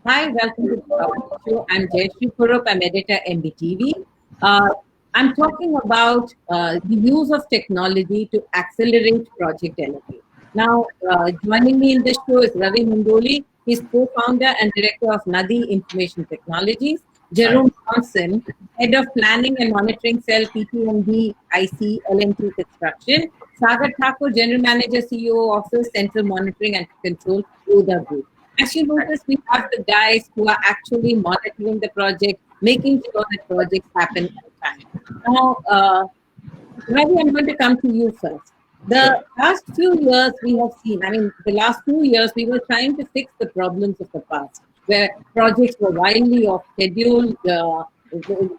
Hi, welcome to the show. I'm Jayashree Purup. I'm editor MBTV. Uh, I'm talking about the use of technology to accelerate Project Elevate. Now, joining me in this show is Ravi Mundoli. He's co-founder and director of Nadi Information Technologies. Hi. Jerome Johnson, head of planning and monitoring cell PPMD IC LNT Construction. Sagar Thakur, general manager CEO office Central Monitoring and Control, Yoda Group. As you notice, we have the guys who are actually monitoring the project, making sure that projects happen on time. Now, Ravi, I'm going to come to you first. Sure. The last few years we have seen, I mean, the last 2 years we were trying to fix the problems of the past, where projects were wildly off schedule,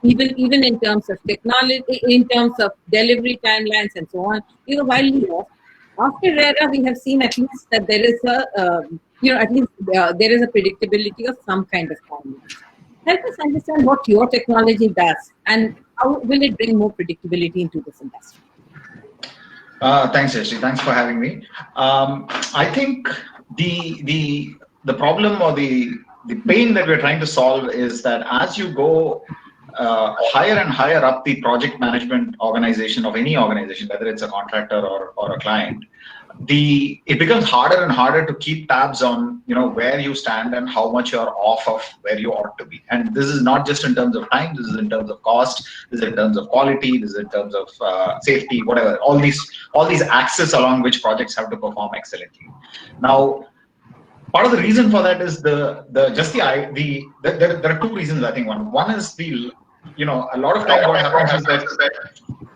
even in terms of technology, in terms of delivery timelines and so on, we were wildly off. After RERA, we have seen at least that there is at least there is a predictability of some kind of timelines. Help us understand what your technology does and how will it bring more predictability into this industry? Thanks, Ashley. Thanks for having me. I think the problem or the pain that we're trying to solve is that as you go higher and higher up the project management organization of any organization, whether it's a contractor or a client, it becomes harder and harder to keep tabs on where you stand and how much you're off of where you ought to be. And this is not just in terms of time, this is in terms of cost, this is in terms of quality, this is in terms of safety, whatever, all these axes along which projects have to perform excellently. Now, part of the reason for that is there are two reasons. I think one is a lot of times what happens is that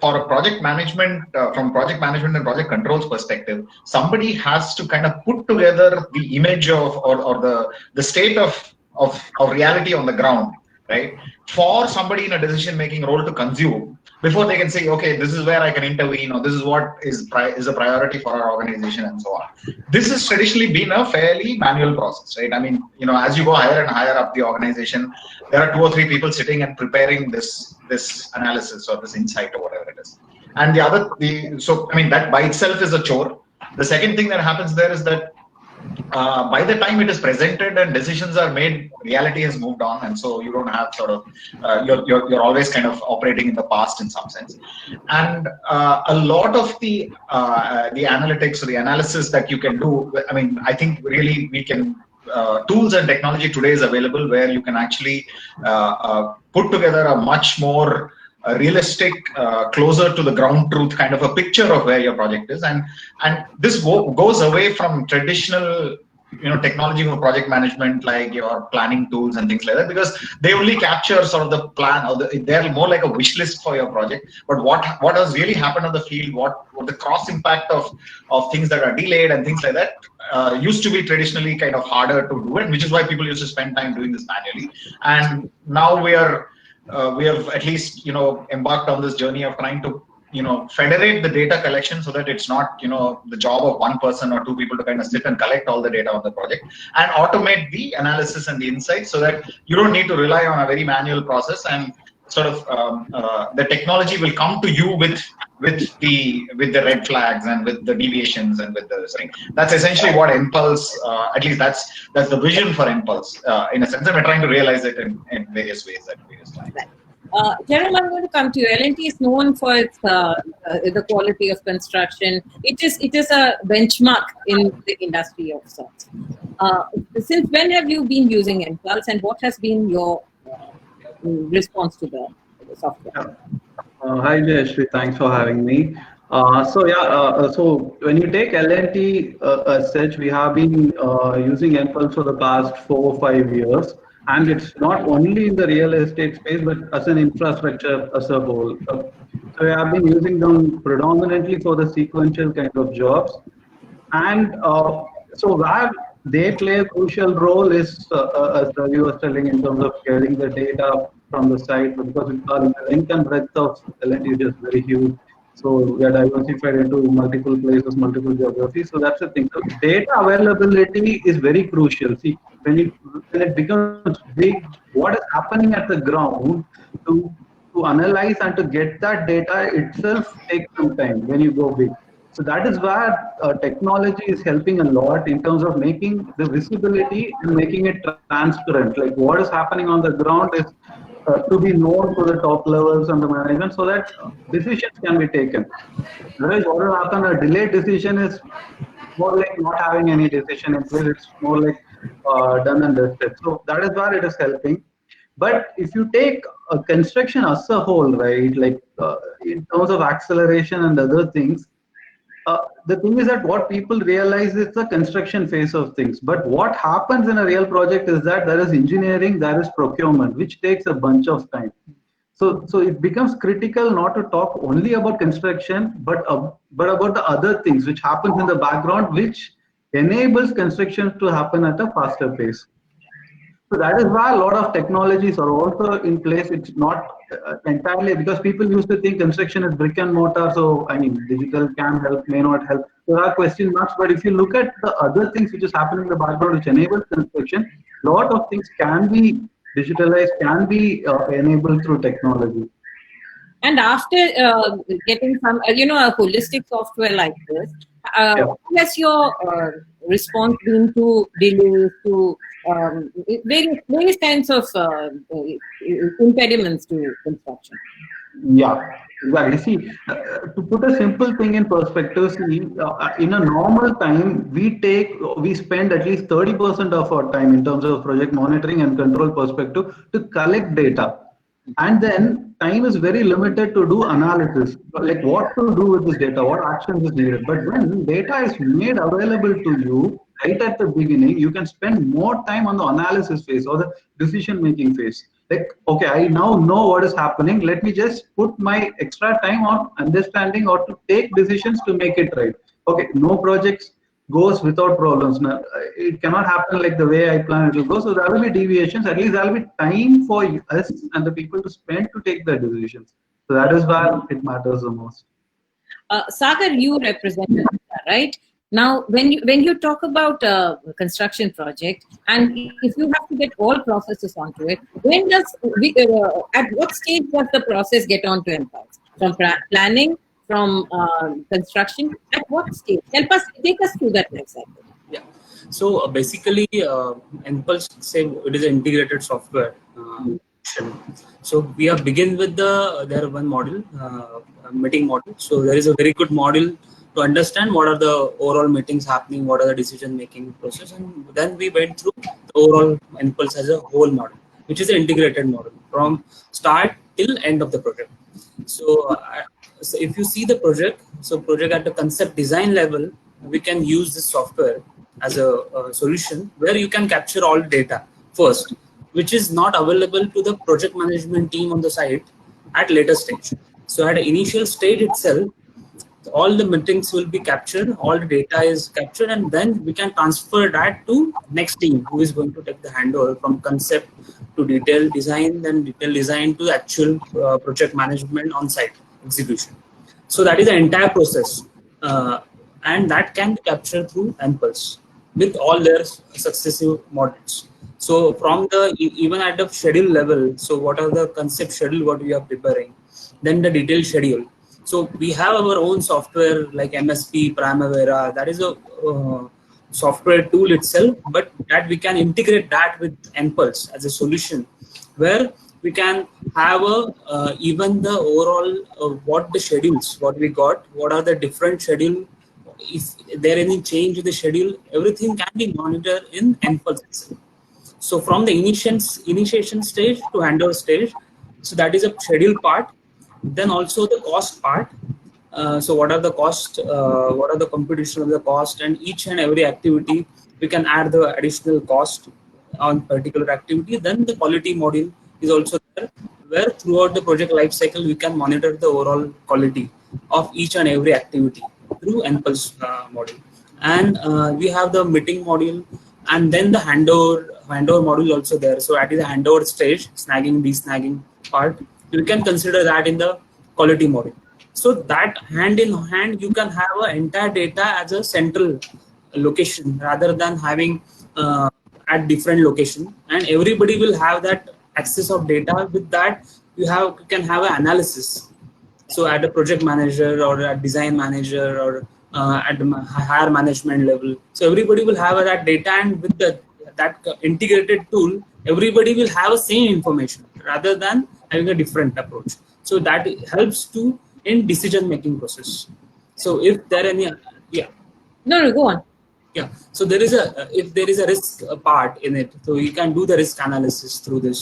for a project management, from project management and project controls perspective, somebody has to kind of put together the image of or the state of reality on the ground, right? For somebody in a decision-making role to consume before they can say, okay, this is where I can intervene, or this is what is a priority for our organization, and so on. This has traditionally been a fairly manual process, right? I mean, as you go higher and higher up the organization, there are 2 or 3 people sitting and preparing this analysis or this insight or whatever it is. And that by itself is a chore. The second thing that happens there is that by the time it is presented and decisions are made, reality has moved on, and so you don't have sort of you're always kind of operating in the past in some sense. And a lot of the analytics or the analysis that you can do, I mean, I think really we can. Tools and technology today is available where you can actually put together a much more realistic, closer to the ground truth kind of a picture of where your project is, and this goes away from traditional technology for project management like your planning tools and things like that, because they only capture sort of the plan, or they're more like a wish list for your project. But what has really happened on the field, what the cross impact of things that are delayed and things like that used to be traditionally kind of harder to do, and which is why people used to spend time doing this manually. And now we have at least embarked on this journey of trying to federate the data collection so that it's not the job of one person or 2 people to kind of sit and collect all the data on the project, and automate the analysis and the insights so that you don't need to rely on a very manual process, and sort of the technology will come to you with the red flags and with the deviations and with the thing. That's essentially what Impulse, at least that's the vision for Impulse in a sense, and we're trying to realize it in various ways at various times. Jerome, I'm going to come to you. L&T is known for its the quality of construction. It is a benchmark in the industry of sorts. Since when have you been using Impulse, and what has been your response to the software? Hi, Jayashree. Thanks for having me. So when you take L&T as such, we have been using Impulse for the past 4 or 5 years. And it's not only in the real estate space, but as an infrastructure as a whole. So we have been using them predominantly for the sequential kind of jobs. And so where they play a crucial role is, as Ravi was telling, in terms of getting the data from the site, because the length and breadth of L&T is just very huge. So we are diversified into multiple places, multiple geographies. So that's the thing. So data availability is very crucial. See, when it becomes big, what is happening at the ground to analyze and to get that data itself takes some time when you go big. So that is where technology is helping a lot in terms of making the visibility and making it transparent. Like what is happening on the ground is to be known to the top levels and the management so that decisions can be taken. Otherwise, what will happen? A delayed decision is more like not having any decision in place. It's more like done and dusted. So that is where it is helping. But if you take construction as a whole, right, like in terms of acceleration and other things, the thing is that what people realize is the construction phase of things. But what happens in a real project is that there is engineering, there is procurement, which takes a bunch of time. So it becomes critical not to talk only about construction, but about the other things which happens in the background, which enables construction to happen at a faster pace. So that is why a lot of technologies are also in place. It's not entirely because people used to think construction is brick and mortar. So I mean, digital can help, may not help. There are question marks. But if you look at the other things which is happening in the background, which enables construction, a lot of things can be digitalized, can be enabled through technology. And after getting some, a holistic software like this, what has your response been to delays, to various kinds of impediments to construction? Yeah, exactly. See, to put a simple thing in perspective, see, in a normal time, we spend at least 30% of our time in terms of project monitoring and control perspective to collect data. And then time is very limited to do analysis, like what to do with this data, what actions is needed. But when data is made available to you right at the beginning, you can spend more time on the analysis phase or the decision making phase. Like, okay, I now know what is happening. Let me just put my extra time on understanding or to take decisions to make it right. Okay, no projects goes without problems. Now, it cannot happen like the way I plan it to go. So there will be deviations. At least there will be time for us and the people to spend to take the decisions. So that is where it matters the most. Sagar, you represent India, right? Now, when you talk about a construction project, and if you have to get all processes onto it, at what stage does the process get onto Impulse? From planning, from construction, at what stage? Take us through that life cycle. Yeah. So basically, Impulse, say it is an integrated software. So we have begin with their one model, meeting model. So there is a very good model to understand what are the overall meetings happening, what are the decision making process, and then we went through the overall Impulse as a whole model, which is an integrated model from start till end of the project. So if you see the project, so project at the concept design level, we can use this software as a solution where you can capture all data first, which is not available to the project management team on the site at later stage. So at the initial stage itself, all the meetings will be captured, all the data is captured, and then we can transfer that to next team who is going to take the handover from concept to detailed design, then detailed design to actual project management on site execution. So that is the entire process, and that can be captured through Impulse with all their successive models. So from the even at the schedule level, so what are the concept schedule what we are preparing, then the detailed schedule. So we have our own software like MSP, Primavera, that is a software tool itself, but that we can integrate that with Impulse as a solution where we can have even the overall what the schedules, what we got, what are the different schedule, if there any change in the schedule, everything can be monitored in Impulse itself. So from the initiation stage to handover stage, so that is a schedule part. Then also the cost part. So what are the cost? What are the computation of the cost? And each and every activity, we can add the additional cost on particular activity. Then the quality module is also there, where throughout the project life cycle, we can monitor the overall quality of each and every activity through Impulse module. And we have the meeting module, and then the handover module also there. So at the handover stage, snagging, de-snagging part, you can consider that in the quality module. So that hand in hand, you can have an entire data as a central location rather than having at different location, and everybody will have that access of data. With that, you can have an analysis. So at a project manager or a design manager or at the higher management level. So everybody will have that data, and with that integrated tool, everybody will have the same information rather than having a different approach. So that helps to in decision making process. So if there are any, No, go on. yeah, so there is a if there is a risk part in it, so you can do the risk analysis through this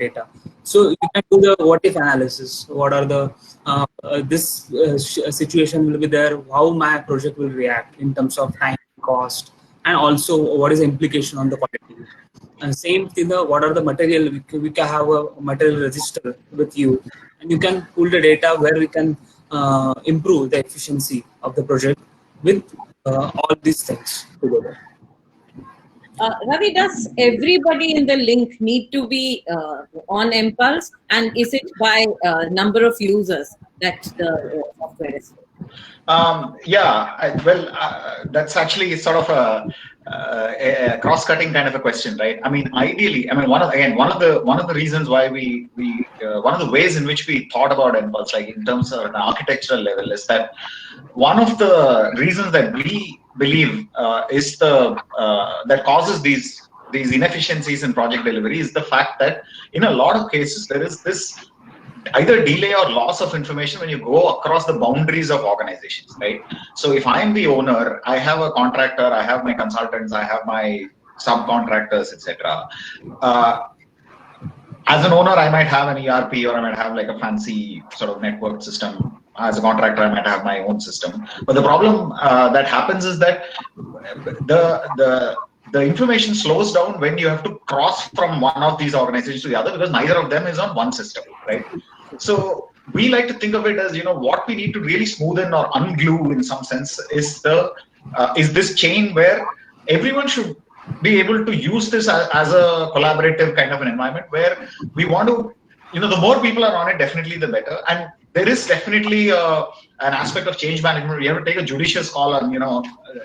data. So you can do the what if analysis. What are the this situation will be there? How my project will react in terms of time, cost, and also what is the implication on the quality. And same thing, what are the material we can have a material register with you, and you can pull the data where we can improve the efficiency of the project with all these things together. Ravi, does everybody in the link need to be on Impulse, and is it by number of users that the software is? That's actually sort of a cross-cutting kind of a question, right? I mean, ideally, I mean, one of the reasons why one of the ways in which we thought about Impulse, like in terms of an architectural level, is that one of the reasons that we believe is that causes these inefficiencies in project delivery is the fact that in a lot of cases there is this either delay or loss of information when you go across the boundaries of organizations, right? So if I'm the owner, I have a contractor, I have my consultants, I have my subcontractors, etc. As an owner, I might have an ERP, or I might have like a fancy sort of network system. As a contractor, I might have my own system. But the problem that happens is that the information slows down when you have to cross from one of these organizations to the other, because neither of them is on one system, right? So we like to think of it as, what we need to really smoothen or unglue in some sense is this chain where everyone should be able to use this as a collaborative kind of an environment where we want to, the more people are on it, definitely the better. And there is definitely an aspect of change management. You have to take a judicious call on,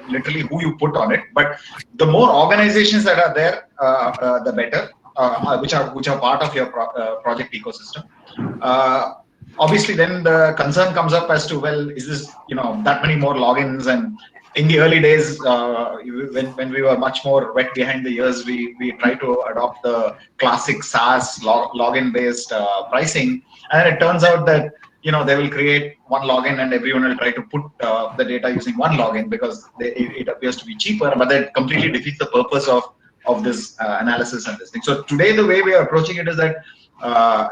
literally who you put on it. But the more organizations that are there, the better, which are part of your project ecosystem. Obviously, then the concern comes up as to, well, is this, that many more logins? And in the early days, when we were much more wet behind the ears, we tried to adopt the classic SaaS login-based pricing. And it turns out that they will create one login and everyone will try to put the data using one login because it appears to be cheaper, but that completely defeats the purpose of this analysis and this thing. So today, the way we are approaching it is that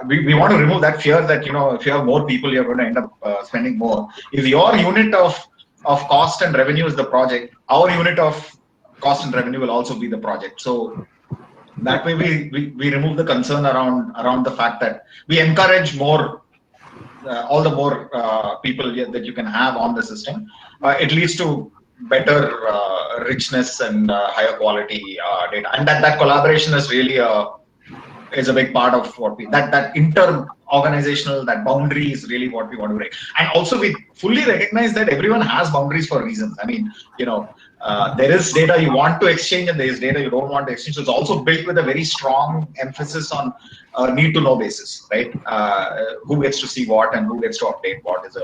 we want to remove that fear that, if you have more people, you're going to end up spending more. If your unit of cost and revenue is the project, our unit of cost and revenue will also be the project. So that way we remove the concern around the fact that we encourage more, all the more people that you can have on the system. It leads to better richness and higher quality data, and that collaboration is really is a big part of what that inter-organizational, that boundary is really what we want to break. And also we fully recognize that everyone has boundaries for reasons. I mean, there is data you want to exchange and there is data you don't want to exchange. So it's also built with a very strong emphasis on need to know basis, right? Who gets to see what and who gets to update what is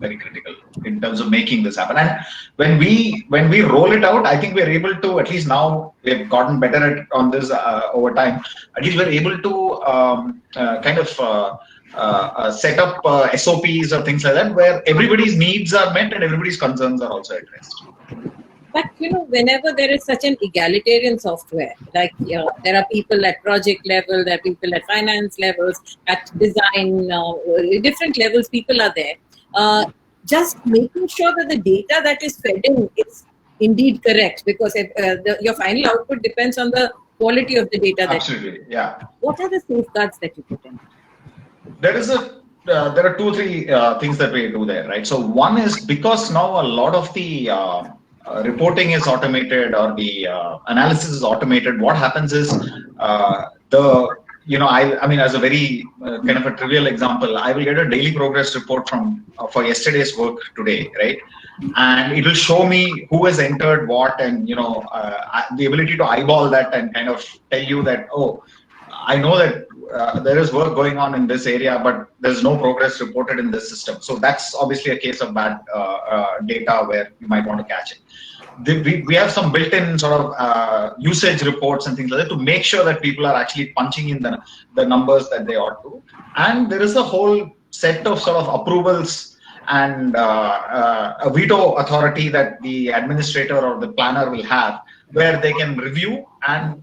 very critical in terms of making this happen. And when we roll it out, I think we're able to, at least now we've gotten better on this over time. At least we're able to set up SOPs or things like that, where everybody's needs are met and everybody's concerns are also addressed. But whenever there is such an egalitarian software, like there are people at project level, there are people at finance levels, at design, different levels, people are there. Just making sure that the data that is fed in is indeed correct, because your final output depends on the quality of the data. Absolutely, yeah. What are the safeguards that you put in? There are 2-3 things that we do there, right? So one is, because now a lot of the reporting is automated or the analysis is automated, what happens is I mean, as a very kind of a trivial example, I will get a daily progress report for yesterday's work today, right? And it will show me who has entered what, and the ability to eyeball that and kind of tell you that, oh, I know that there is work going on in this area, but there's no progress reported in this system. So that's obviously a case of bad data where you might want to catch it. We have some built-in sort of usage reports and things like that to make sure that people are actually punching in the numbers that they ought to. And there is a whole set of sort of approvals and a veto authority that the administrator or the planner will have, where they can review and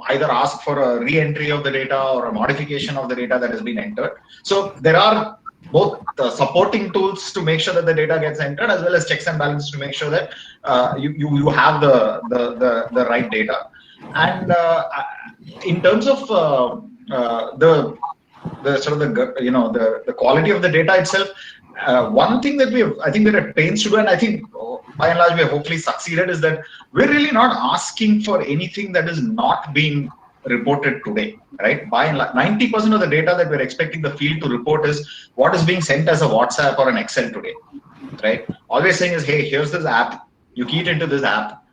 either ask for a re-entry of the data or a modification of the data that has been entered. So there are both supporting tools to make sure that the data gets entered, as well as checks and balances to make sure that you have the right data. And in terms of the sort of the quality of the data itself, one thing that I think we're at pains to do, and I think by and large we have hopefully succeeded, is that we're really not asking for anything that is not being reported today, right? By and large, 90% of the data that we're expecting the field to report is what is being sent as a WhatsApp or an Excel today, right? All we're saying is, hey, here's this app, you key it into this app,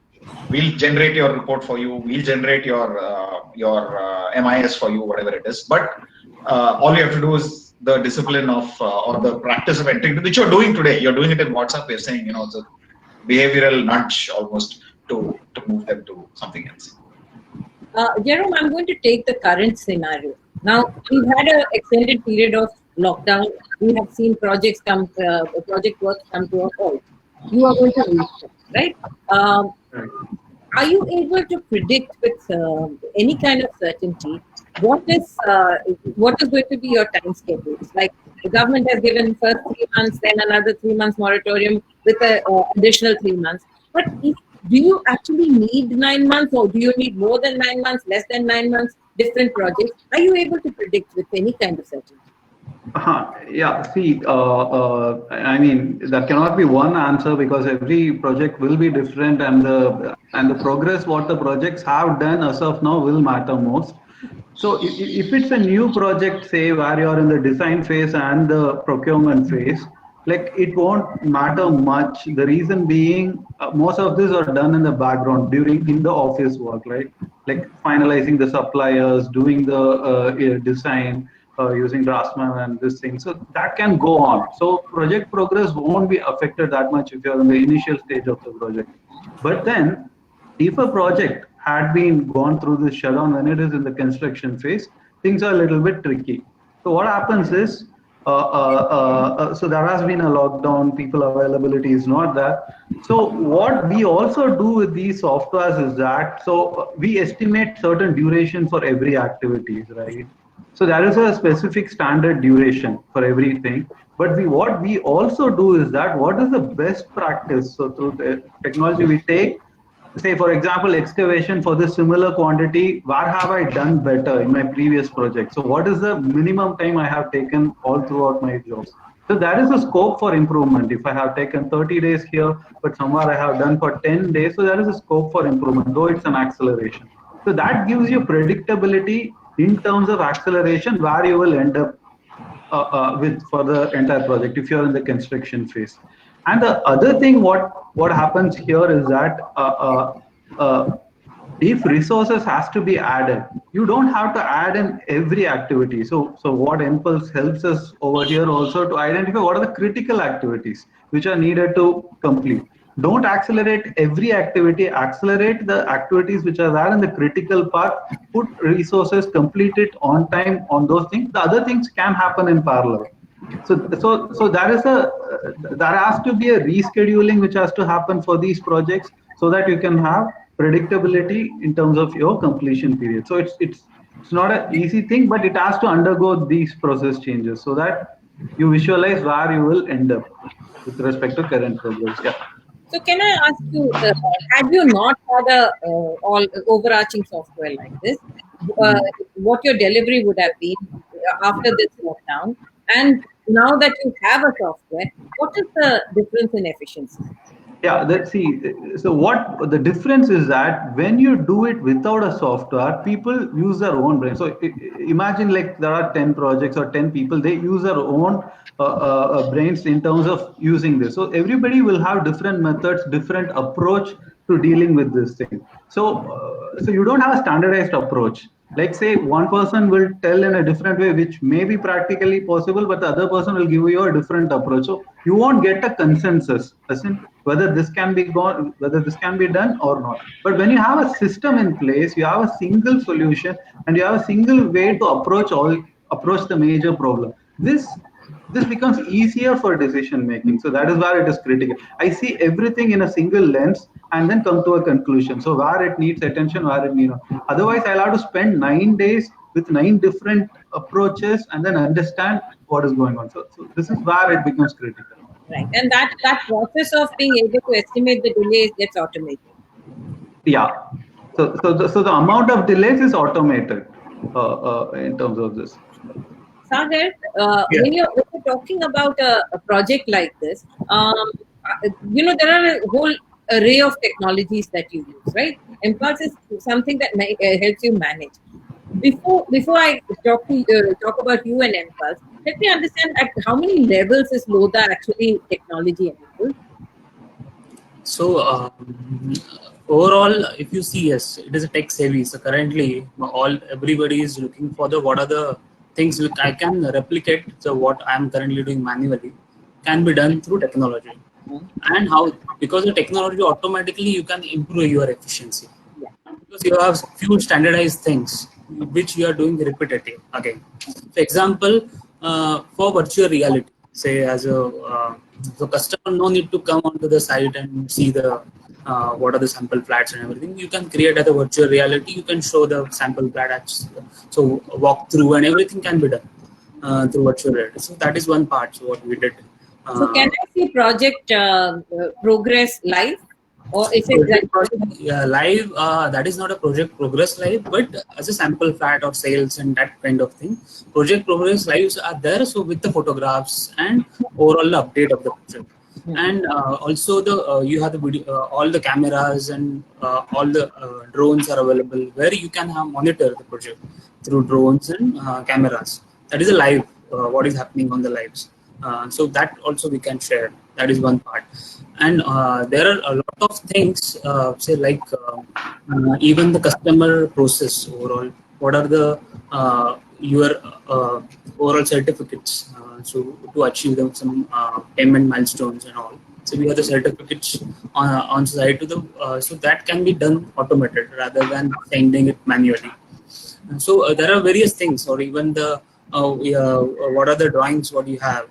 we'll generate your report for you, we'll generate your MIS for you, whatever it is. But all you have to do is the discipline of or the practice of entering, which you're doing today. You're doing it in WhatsApp. We're saying, it's a behavioral nudge almost to move them to something else. Jerome, I'm going to take the current scenario. Now, we've had an extended period of lockdown. We have seen project work come to a halt. You are going to restart, right? Are you able to predict with any kind of certainty what is going to be your time schedules? Like the government has given first 3 months, then another 3 months moratorium with an additional 3 months. But do you actually need 9 months, or do you need more than 9 months, less than 9 months, different projects? Are you able to predict with any kind of certainty? Yeah, see, I mean, there cannot be one answer because every project will be different, and the progress what the projects have done as of now will matter most. So if it's a new project, say where you're in the design phase and the procurement phase, like it won't matter much. The reason being, most of this are done in the background in the office work, right? Like finalizing the suppliers, doing the design, using Draftsman and this thing. So that can go on. So project progress won't be affected that much if you're in the initial stage of the project. But then if a project had been gone through this shutdown when it is in the construction phase, things are a little bit tricky. So what happens is, so there has been a lockdown, people availability is not there. So what we also do with these softwares is that, so we estimate certain duration for every activities, right? So there is a specific standard duration for everything. But what we also do is that, what is the best practice? So through the technology we take, say for example, excavation for the similar quantity, where have I done better in my previous project? So what is the minimum time I have taken all throughout my jobs? So that is a scope for improvement. If I have taken 30 days here, but somewhere I have done for 10 days, so there is a scope for improvement, though it's an acceleration. So that gives you predictability in terms of acceleration, where you will end up with for the entire project if you're in the construction phase. And the other thing, what happens here is that if resources has to be added, you don't have to add in every activity. So what Mpulse helps us over here also to identify what are the critical activities which are needed to complete. Don't accelerate every activity, accelerate the activities which are there in the critical part, put resources, complete it on time on those things. The other things can happen in parallel. So there has to be a rescheduling which has to happen for these projects so that you can have predictability in terms of your completion period. So it's not an easy thing, but it has to undergo these process changes so that you visualize where you will end up with respect to current progress. Yeah. So can I ask you, had you not had a all overarching software like this, what your delivery would have been after this lockdown? And now that you have a software, what is the difference in efficiency? Yeah, let's see. So what the difference is that when you do it without a software, people use their own brain. So imagine like there are 10 projects or 10 people, they use their own brains in terms of using this. So everybody will have different methods, different approach to dealing with this thing. So you don't have a standardized approach. Like say one person will tell in a different way, which may be practically possible, but the other person will give you a different approach. So you won't get a consensus, as in whether this can be gone, whether this can be done or not. But when you have a system in place, you have a single solution and you have a single way to approach the major problem. This becomes easier for decision making. So that is where it is critical. I see everything in a single lens and then come to a conclusion. So where it needs attention, where it needs. Otherwise, I'll have to spend 9 days with 9 different approaches and then understand what is going on. So this is where it becomes critical. Right. And that process of being able to estimate the delays gets automated. Yeah. So the amount of delays is automated in terms of this. Sagar, when you're talking about a project like this, there are a whole array of technologies that you use, right? Impulse is something that helps you manage. Before I talk about you and Impulse, let me understand at how many levels is Lodha actually technology enabled? So overall, if you see, yes, it is a tech savvy. So currently, everybody is looking for what are the things which I can replicate. So what I am currently doing manually can be done through technology. And how, because of technology, automatically you can improve your efficiency. Because you have few standardized things which you are doing repetitive again. For example, for virtual reality, say as a the customer no need to come onto the site and see the what are the sample flats and everything. You can create as a virtual reality. You can show the sample flat, so walk through and everything can be done through virtual reality. So that is one part. So what we did. So can I see project progress live? Or is it live? That is not a project progress live, but as a sample flat or sales and that kind of thing. Project progress lives are there, so with the photographs and overall update of the project. And also you have the video, all the cameras and all the drones are available where you can monitor the project through drones and cameras. That is a live. What is happening on the lives. So that also we can share. That is one part. And there are a lot of things, say like even the customer process overall. What are the your overall certificates? So to achieve them some payment milestones and all. So we have the certificates on site to the so that can be done automated rather than sending it manually. So there are various things, or even the what are the drawings what you have.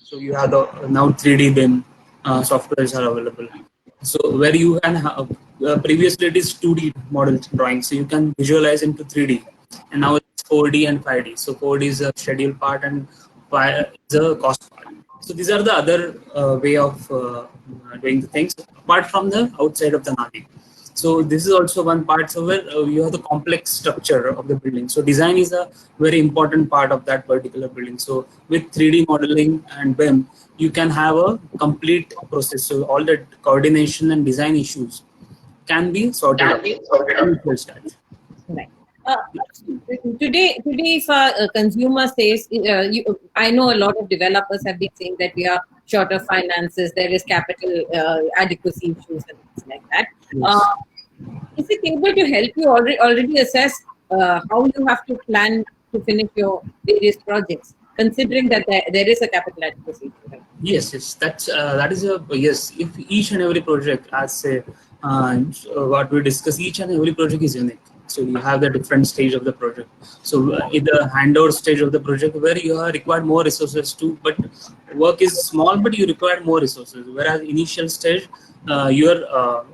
So you have the now 3D BIM softwares are available. So where you can have previously it is 2D model drawing, so you can visualize into 3D, and now it's 4D and 5D. So 4D is a schedule part and 5 is a cost part. So these are the other way of doing the things apart from the outside of the Nadi. So this is also one part. So where you have the complex structure of the building. So design is a very important part of that particular building. So with 3D modeling and BIM, you can have a complete process. So all the coordination and design issues can be sorted out. Right. Today, if a consumer says, I know a lot of developers have been saying that we are short of finances, there is capital adequacy issues and things like that. Yes. Is it able to help you already assess how you have to plan to finish your various projects, considering that there is a capital adequacy issue? Right? Yes, that is a yes. If each and every project, as say what we discuss, each and every project is unique. So you have the different stage of the project. So in the handover stage of the project, where you are required more resources too, but work is small, but you require more resources. Whereas initial stage, your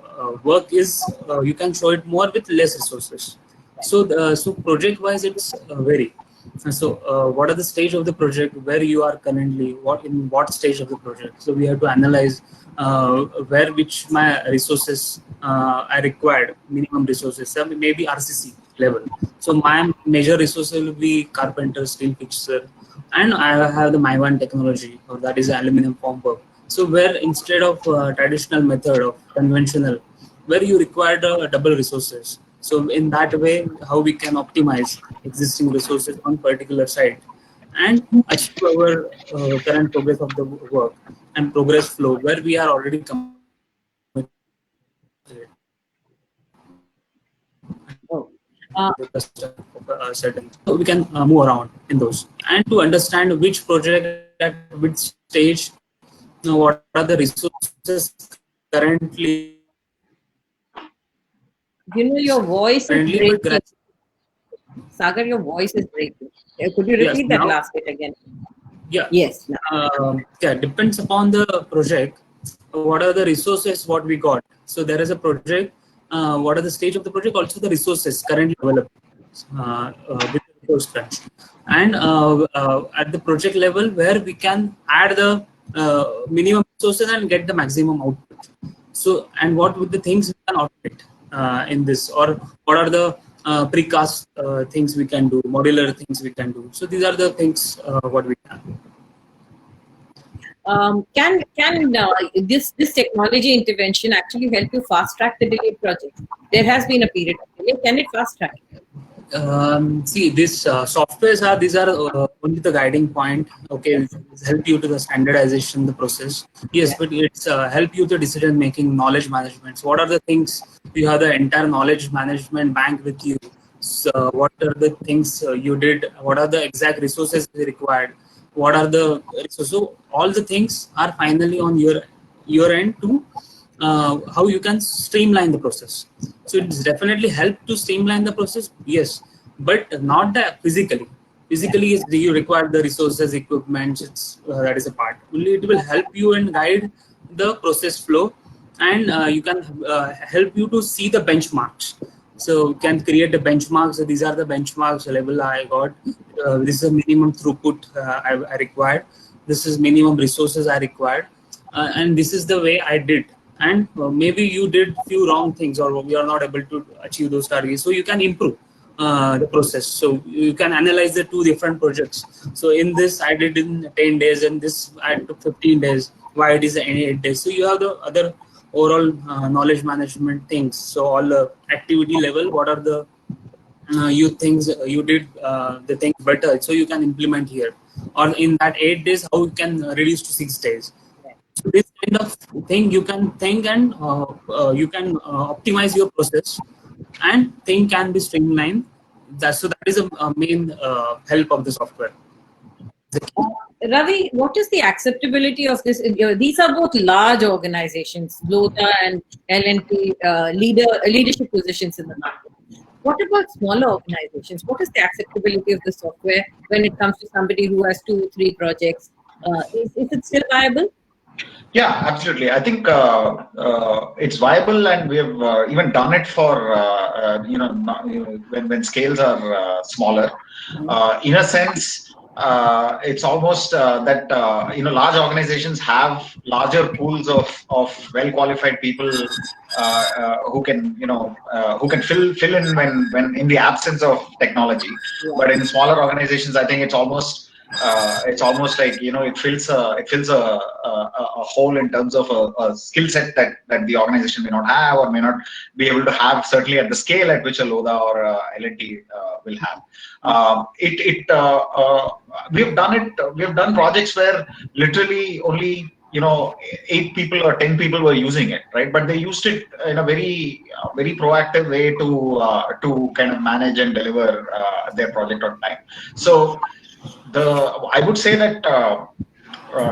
work is you can show it more with less resources. So project wise, it's vary. So what are the stage of the project, where you are currently, what stage of the project. So we have to analyze where which my resources are required, minimum resources, maybe RCC level. So my major resources will be carpenter, steel fixer, and I have the MyOne technology, or that is aluminum formwork. So where instead of traditional method of conventional, where you require double resources. So in that way, how we can optimize existing resources on particular site and achieve our current progress of the work and progress flow, where we are already committed. Oh. the customer certain. So we can move around in those, and to understand which project at which stage, what are the resources currently. Your voice is Currently, breaking. Sagar, your voice is breaking. Could you repeat that last bit again? Yeah. Yes. Depends upon the project. What are the resources what we got? So there is a project. What are the stage of the project? Also the resources currently available with the resource crunch, and at the project level where we can add the minimum resources and get the maximum output. So, and what would the things we can automate in this, or what are the precast things we can do, modular things we can do. So these are the things what we can do. Can this technology intervention actually help you fast track the delayed project? There has been a period of delay. Can it fast track? See, these softwares are only the guiding point. Okay, it's help you to the standardization, the process. Yes, but it's help you to decision making, knowledge management. So what are the things you have the entire knowledge management bank with you? So what are the things you did? What are the exact resources required? What are the so all the things are finally on your end to how you can streamline the process. So it's definitely help to streamline the process, yes, but not that physically. Physically, is you require the resources, equipment. That is a part. Only it will help you and guide the process flow, and you can help you to see the benchmarks. So you can create the benchmarks. So these are the benchmarks level I got. This is a minimum throughput I required. This is minimum resources I required, and this is the way I did. And maybe you did few wrong things, or we are not able to achieve those targets. So you can improve the process. So you can analyze the two different projects. So in this I did in 10 days, and this I took 15 days. Why it is 8 days? So you have the other overall knowledge management things. So all the activity level, what are the you things you did the things better, so you can implement here, or in that 8 days how you can reduce to 6 days. So this kind of thing you can think, and you can optimize your process, and thing can be streamlined. So that is a main help of the software. Ravi, what is the acceptability of this? These are both large organizations, Lodha and L&T, leadership positions in the market. What about smaller organizations? What is the acceptability of the software when it comes to somebody who has 2-3 projects? Is it still viable? Yeah, absolutely. I think it's viable, and we have even done it for when scales are smaller. In a sense, it's almost that large organizations have larger pools of well qualified people who can fill in when in the absence of technology. But in smaller organizations, I think it's almost like it fills a hole in terms of a skill set that the organization may not have, or may not be able to have, certainly at the scale at which a Lodha or L&T will have. We've done projects where literally only 8 people or 10 people were using it, right? But they used it in a very proactive way to kind of manage and deliver their project on time. So I would say that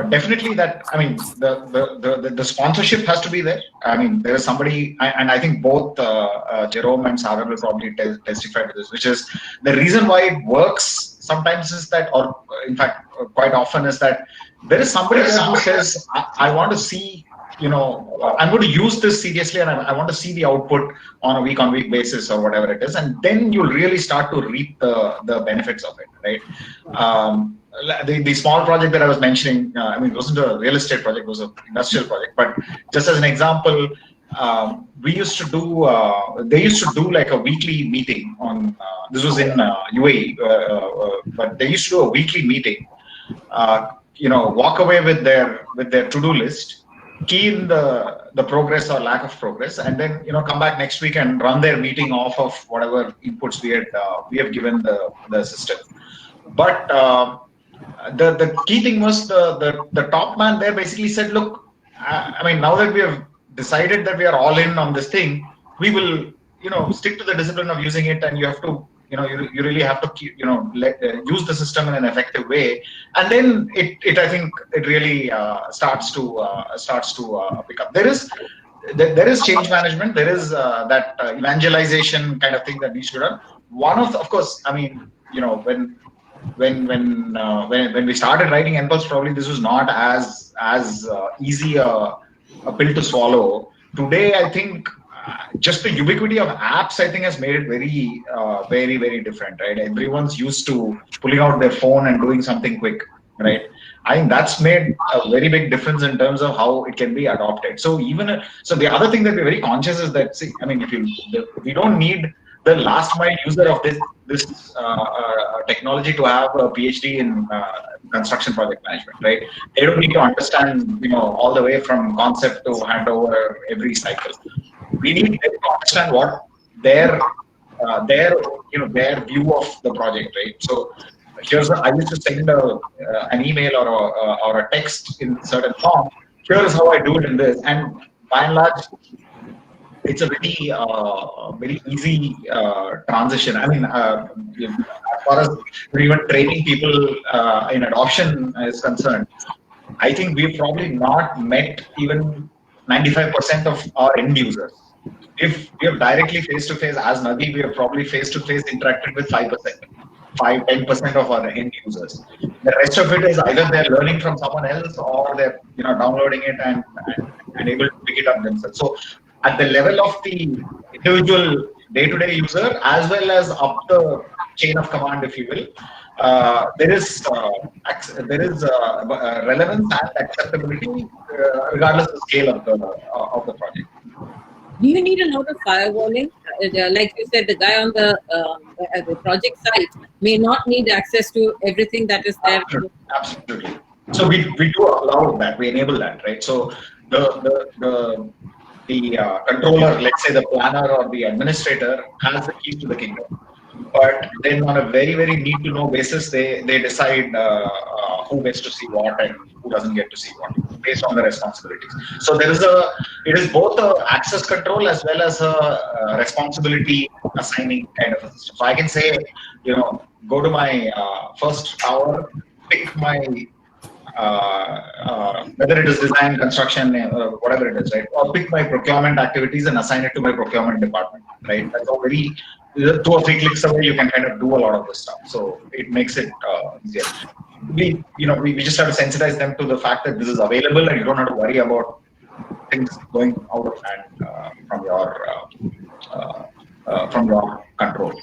definitely that, I mean, the sponsorship has to be there. I mean, there is somebody, and I think both Jerome and Sagar will probably testify to this, which is the reason why it works sometimes is that, or in fact, quite often is that there is somebody who says, I want to see, I'm going to use this seriously, and I want to see the output on a week-on-week basis or whatever it is, and then you'll really start to reap the benefits of it, right? The small project that I was mentioning, it wasn't a real estate project; it was an industrial project. But just as an example, they used to do like a weekly meeting on. This was in UAE, but they used to do a weekly meeting. Walk away with their to-do list, key in the progress or lack of progress, and then come back next week and run their meeting off of whatever inputs we have given the system. But the key thing was the top man there basically said, look, now that we have decided that we are all in on this thing, we will stick to the discipline of using it, and you have to, you really have to keep, use the system in an effective way, and then it I think it really starts to pick up. There is change management. There is that evangelization kind of thing that needs to be done. Of course, I mean, when we started writing NPulse, probably this was not as easy a pill to swallow. Today, I think just the ubiquity of apps, I think, has made it very, very different, right? Everyone's used to pulling out their phone and doing something quick, right? I think that's made a very big difference in terms of how it can be adopted. So the other thing that we're very conscious is that, we don't need the last mile user of this technology to have a PhD in construction project management, right? They don't need to understand, all the way from concept to handover every cycle. We need them to understand what their view of the project, right? So I used to send an email or a text in certain form. Here's how I do it in this, and by and large, it's a very easy transition. I mean, as far as even training people in adoption is concerned, I think we've probably not met even 95% of our end users. If we have directly face-to-face, as Nadi, we have probably face-to-face interacted with 5-10% of our end users. The rest of it is either they're learning from someone else, or they're downloading it and able to pick it up themselves. So at the level of the individual day-to-day user, as well as up the chain of command, if you will, there is relevance and acceptability regardless of the scale of the project. Do you need a lot of firewalling? Like you said, the guy on the project site may not need access to everything that is there. Absolutely. So we do allow that. We enable that, right? So the controller, let's say the planner or the administrator, has the keys to the kingdom. But then on a very, very need-to-know basis, they decide who gets to see what and who doesn't get to see what, based on the responsibilities. So it is both a access control as well as a responsibility assigning kind of a system. So I can say, go to my first hour, pick my whether it is design, construction, whatever it is, right? Or pick my procurement activities and assign it to my procurement department, right? That's a very 2 or 3 clicks away. You can kind of do a lot of this stuff. So it makes it easier. We just have to sensitize them to the fact that this is available, and you don't have to worry about things going out of hand from your control.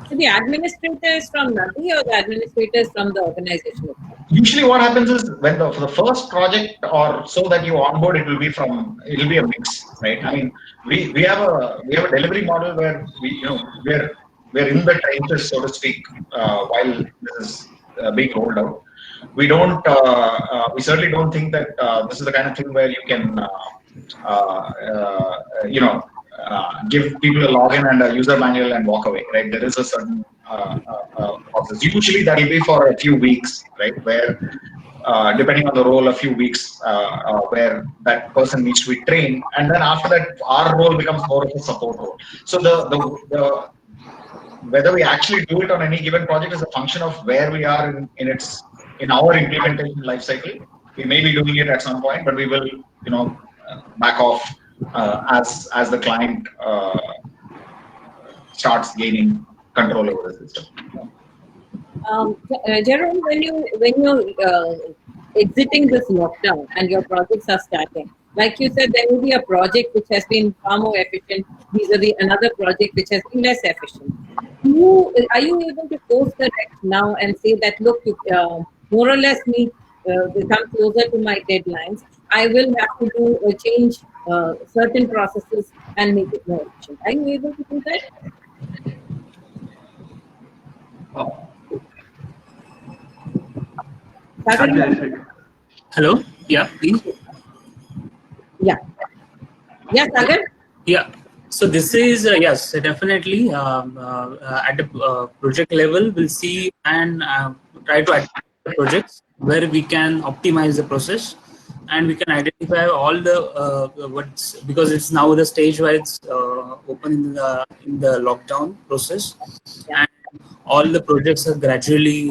So the administrator is from Nadi, or the administrator is from the organization? Usually what happens is, when for the first project or so that you onboard, it will be a mix, right? I mean, we have a delivery model where we're in the trenches, so to speak, while this is being rolled out. We certainly don't think that this is the kind of thing where you can give people a login and a user manual and walk away, right? There is a certain process. Usually that will be for a few weeks, right? Where, depending on the role, a few weeks where that person needs to be trained, and then after that, our role becomes more of a support role. So the whether we actually do it on any given project is a function of where we are in our implementation life cycle. We may be doing it at some point, but we will, back off as the client starts gaining control over the system. Jerome, when you're exiting this lockdown and your projects are starting, like you said, there will be a project which has been far more efficient vis-a-vis another project which has been less efficient. Are you able to course correct now and say that, look, you more or less become closer to my deadlines, I will have to change certain processes and make it more efficient? Are you able to do that? Hello? Yeah, please. Yeah. Yeah, Sagar? Yeah. So this is, yes, definitely at the project level, we'll see and try to identify projects where we can optimize the process, and we can identify all the because it's now the stage where it's open in the lockdown process, Yeah. and all the projects are gradually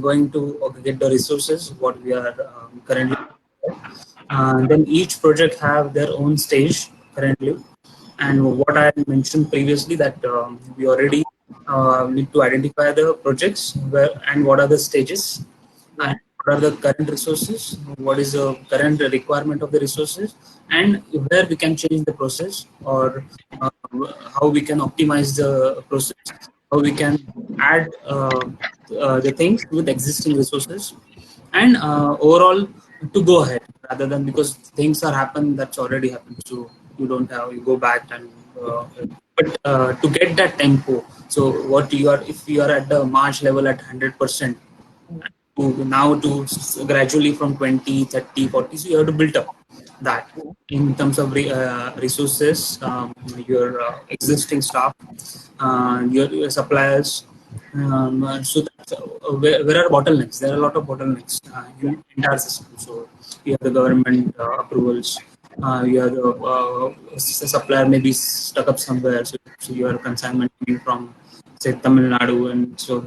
going to get the resources what we are currently. Then each project have their own stage currently, and what I mentioned previously that we already need to identify the projects where and what are the stages Yeah. and what are the current resources, what is the current requirement of the resources, and where we can change the process, or uh, how we can optimize the process, how we can add the things with existing resources, and overall to go ahead rather than because things are happen that's already happened, so you don't have you go back and but to get that tempo, so what you are if you are at the March level at 100% to now to gradually from 20, 30, 40, so you have to build up that in terms of resources, your existing staff, your suppliers, so that, where are bottlenecks? There are a lot of bottlenecks in entire system. So you have the government approvals, you have the supplier maybe stuck up somewhere, so your consignment coming from say Tamil Nadu, and so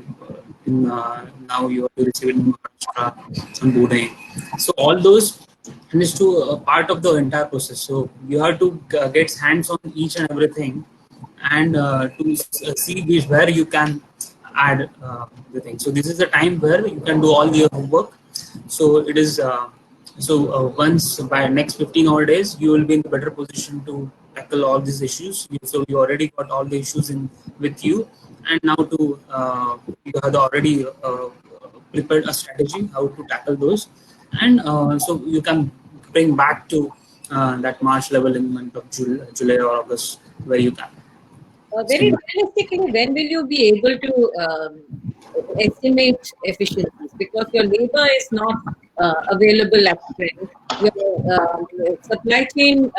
now you are receiving Maharashtra and Pune. So all those is to part of the entire process. So you have to get hands on each and everything, and to see where you can add the thing. So this is the time where you can do all your homework. So it is once by next 15 hour days, you will be in a better position to tackle all these issues. So you already got all the issues in with you, and now to you have already prepared a strategy how to tackle those, and so you can bring back to that March level in the month of July or August where you can. Very realistically, when will you be able to estimate efficiencies? Because your labor is not available at present. Your supply chain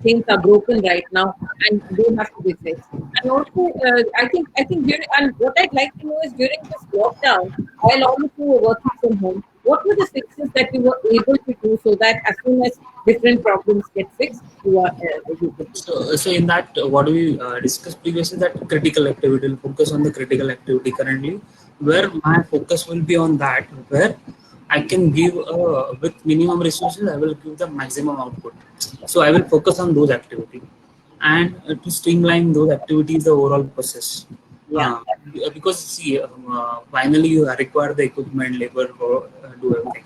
things are broken right now, and they have to be fixed. And also, I think during, and what I'd like to know is during this lockdown, while all of you were working from home, what were the fixes that you were able to do so that as soon as different problems get fixed, you could. So in that, what we discussed previously, that critical activity will focus on the critical activity currently, where my focus will be on that, where I can give with minimum resources, I will give the maximum output. So I will focus on those activities, and to streamline those activities, the overall process. Yeah. Because see, finally you require the equipment, labor for do everything.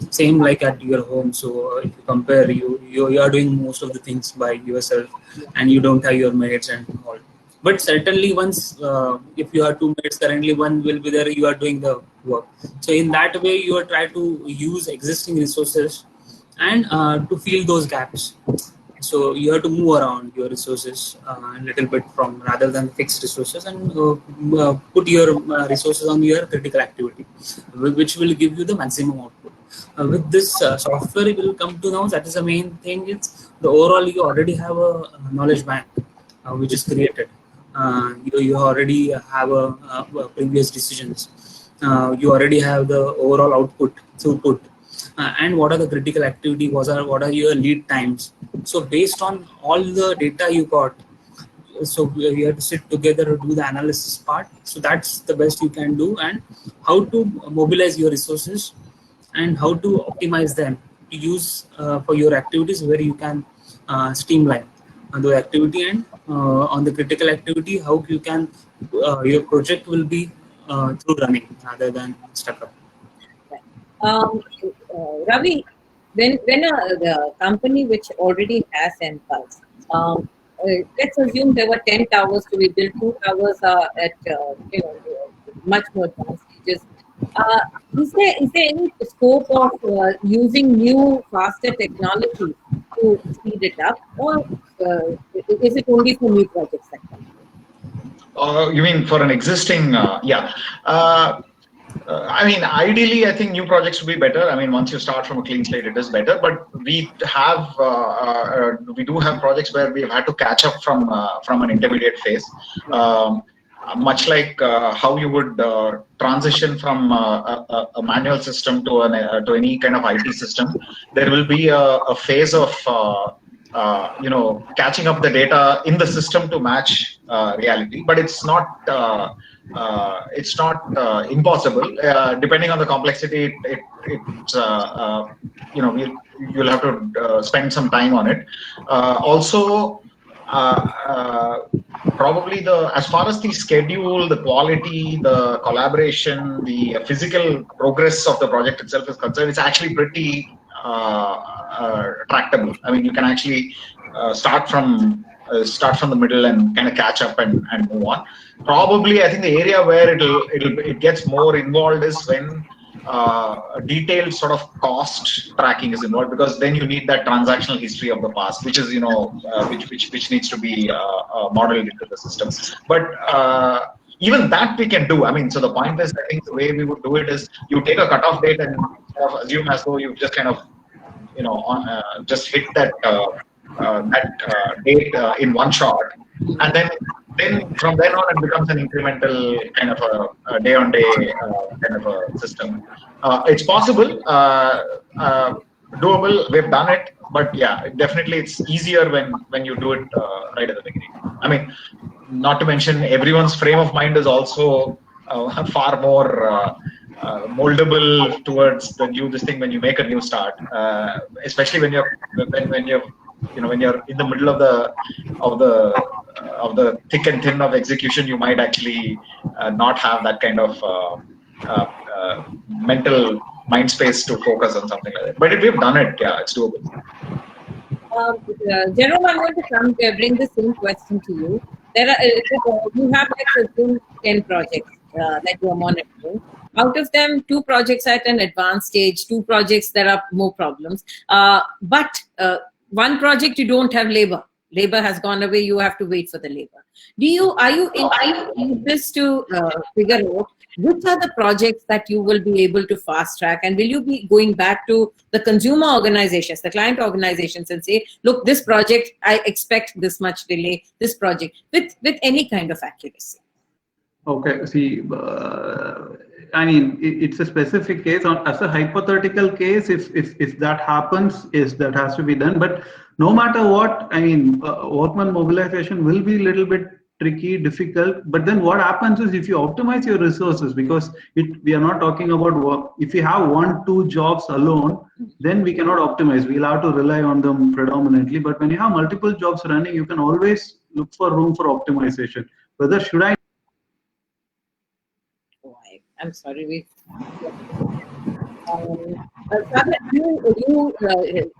Same like at your home. So if you compare, you are doing most of the things by yourself, and you don't have your mates and all. But certainly once if you have two mates currently, one will be there, you are doing the work. So in that way you are trying to use existing resources and to fill those gaps. So you have to move around your resources a little bit from rather than fixed resources, and put your resources on your critical activity, which will give you the maximum output. With this software, it will come to now. That is the main thing. It's the overall you already have a knowledge bank which is created. You already have previous decisions. You already have the overall output throughput, and what are the critical activity, what are your lead times. So based on all the data you got, so you have to sit together to do the analysis part. So that's the best you can do, and how to mobilize your resources and how to optimize them to use for your activities where you can streamline the activity, and on the critical activity how you can your project will be through running rather than stuck up. Ravi, when the company which already has Impulse, let's assume there were 10 towers to be built, 2 towers are at much more advanced stages. Is there any scope of using new, faster technology to speed it up, or is it only for new projects like that? You mean for an existing? Yeah. I mean, ideally, I think new projects would be better. I mean, once you start from a clean slate, it is better. But we do have projects where we've had to catch up from an intermediate phase. Much like how you would transition from a manual system to any kind of IT system, there will be a phase of catching up the data in the system to match reality, but it's not impossible. Depending on the complexity, it's you'll have to spend some time on it. Also, probably as far as the schedule, the quality, the collaboration, the physical progress of the project itself is concerned, it's actually pretty tractable. I mean, you can actually start from the middle and kind of catch up and move on. Probably, I think the area where it gets more involved is when detailed sort of cost tracking is involved, because then you need that transactional history of the past, which is which needs to be modeled into the system. But even that we can do. I mean, so the point is, I think the way we would do it is you take a cutoff date and sort of assume as though you've just kind of just hit that date in one shot, and then from then on it becomes an incremental kind of a day-on-day kind of a system. It's possible, doable. We've done it, but yeah, definitely it's easier when you do it right at the beginning. I mean, not to mention everyone's frame of mind is also far more moldable towards the new thing when you make a new start, especially when you're in the middle of the thick and thin of execution. You might actually not have that kind of mental mind space to focus on something like that. But if we've done it, yeah, it's doable. Jerome, I'm going to bring the same question to you. You have like 10 projects that you are monitoring. Out of them, 2 projects at an advanced stage, 2 projects there are more problems. But one project you don't have labor. Labor has gone away. You have to wait for the labor. Are you in this to figure out which are the projects that you will be able to fast track, and will you be going back to the consumer organizations, the client organizations, and say, look, this project I expect this much delay. This project with any kind of accuracy. Okay. See, I mean, it's a specific case. As a hypothetical case, if that happens, that has to be done. But no matter what, I mean, workman mobilization will be a little bit tricky, difficult. But then what happens is, if you optimize your resources, because we are not talking about work. If you have 1-2 jobs alone, then we cannot optimize. We'll have to rely on them predominantly. But when you have multiple jobs running, you can always look for room for optimization. Whether should I? I'm sorry. You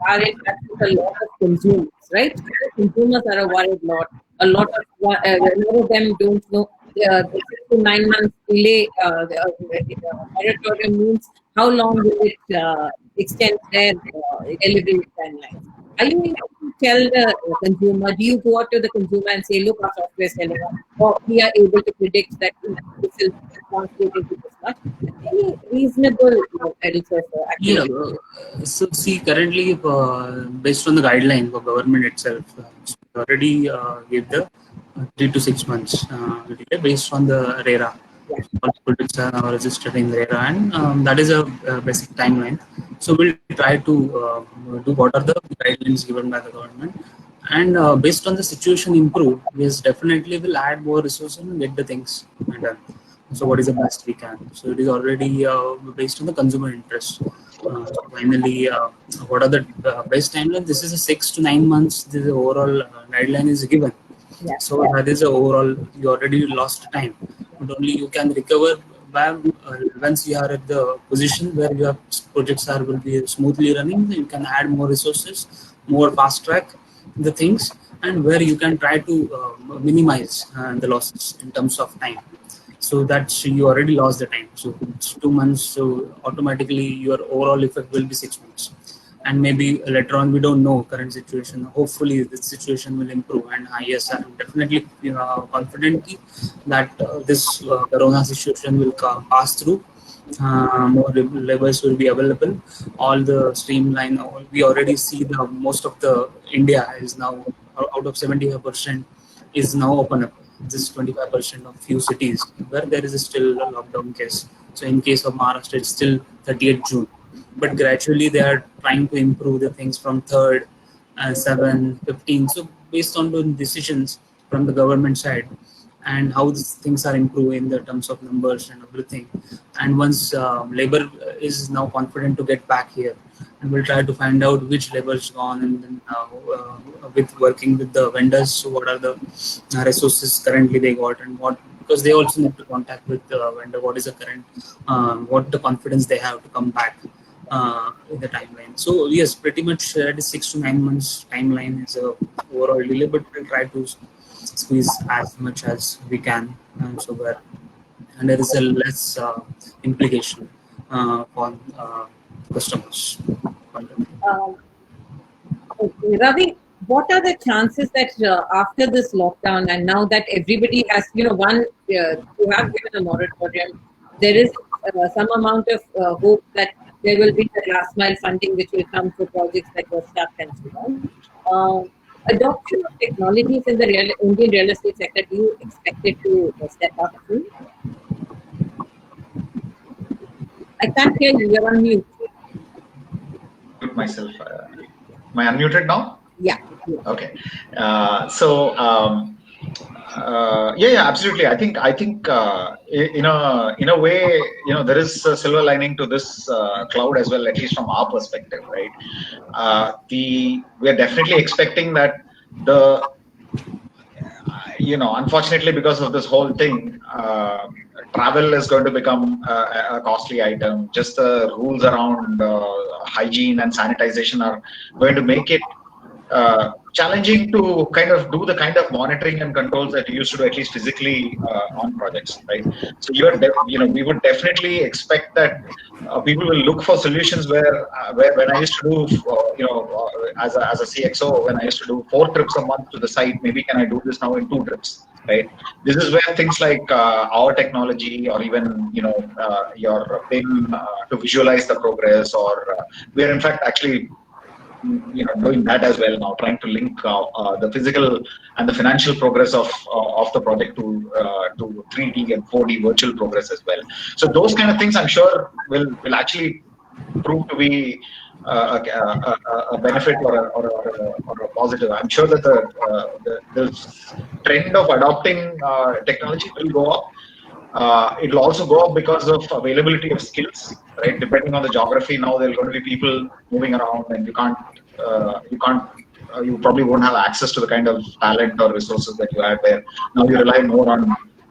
are in touch with a lot of consumers, right? Consumers are a worried lot. A lot of them don't know. The 6 to 9 months delay, moratorium means how long will it extend their delivery timelines. Are you able to tell the consumer? Do you go out to the consumer and say, look, our software is telling us, or we are able to predict that this will translate into this much? Any reasonable editors? Yeah. So see, currently, based on the guideline for government itself, we already gave the 3 to 6 months delay based on the RERA. Yeah. All projects are now registered in RERA, and that is a basic timeline. So we'll try to do what are the guidelines given by the government, and based on the situation improve, yes, definitely will add more resources and get the things done. So what is the best we can? So it is already based on the consumer interest. Finally, what are the best timeline? This is a 6 to 9 months. This overall guideline is given. Yeah. So that is a overall. You already lost time, but only you can recover once you are at the position where your projects will be smoothly running. You can add more resources, more fast track the things, and where you can try to minimize the losses in terms of time. So that you already lost the time. So it's 2 months. So automatically your overall effect will be 6 months. And maybe later on, we don't know current situation. Hopefully, this situation will improve. And yes, I'm definitely confident that this corona situation will pass through. More labors will be available. All the streamline. We already see the most of the India is now out of 75% is now open up. This 25% of few cities where there is still a lockdown case. So in case of Maharashtra, it's still 30th June. But gradually they are trying to improve the things from 3rd 7, 15. So based on the decisions from the government side and how these things are improving in the terms of numbers and everything. And once labor is now confident to get back here, and we'll try to find out which labor is gone, and then with working with the vendors, so what are the resources currently they got, and what, because they also need to contact with the vendor, what is the current, what the confidence they have to come back in the timeline. So yes, pretty much that is 6 to 9 months timeline is a overall delay, but we'll try to squeeze as much as we can, so where and there is a less implication for customers. Okay. Ravi, what are the chances that after this lockdown and now that everybody has, one, you have given a moratorium, there is some amount of hope that there will be the last mile funding which will come for projects that were stuck and so on. Adoption of technologies in the Indian real estate sector, do you expect it to step up soon? I can't hear you. You're on mute. Mute myself. Am I unmuted now? Yeah. Okay. Yeah, absolutely. I think in a way, there is a silver lining to this cloud as well, at least from our perspective, right? We are definitely expecting that unfortunately, because of this whole thing, travel is going to become a costly item. Just the rules around hygiene and sanitization are going to make it challenging to kind of do the kind of monitoring and controls that you used to do, at least physically, on projects, right? So we would definitely expect that people will look for solutions where when I used to do, as a CXO, when I used to do 4 trips a month to the site, maybe can I do this now in 2 trips, right? This is where things like our technology, or even your PIM to visualize the progress, or we are in fact actually doing that as well now, trying to link the physical and the financial progress of the project to 3D and 4D virtual progress as well. So those kind of things, I'm sure, will actually prove to be a benefit or a positive. I'm sure that the trend of adopting technology will go up. It will also go up because of availability of skills, right? Depending on the geography, now there are going to be people moving around, and you probably won't have access to the kind of talent or resources that you had there. Now you rely more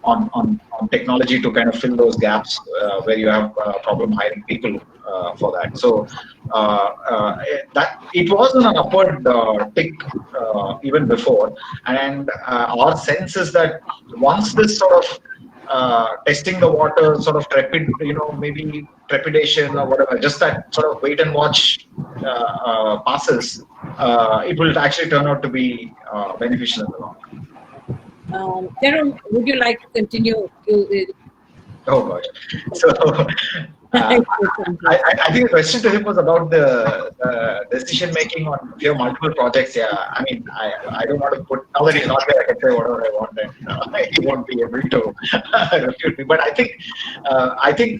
on technology to kind of fill those gaps where you have problem hiring people for that. So that it was an upward tick even before, and our sense is that once this sort of testing the water, sort of maybe trepidation or whatever, just that sort of wait and watch passes, it will actually turn out to be beneficial in the long run. Jerome, would you like to continue? Oh gosh. So I think the question to him was about the decision making on multiple projects. Yeah, I mean, I don't want to put, now that he's not there, I can say whatever I want, and he won't be able to refute me. But I think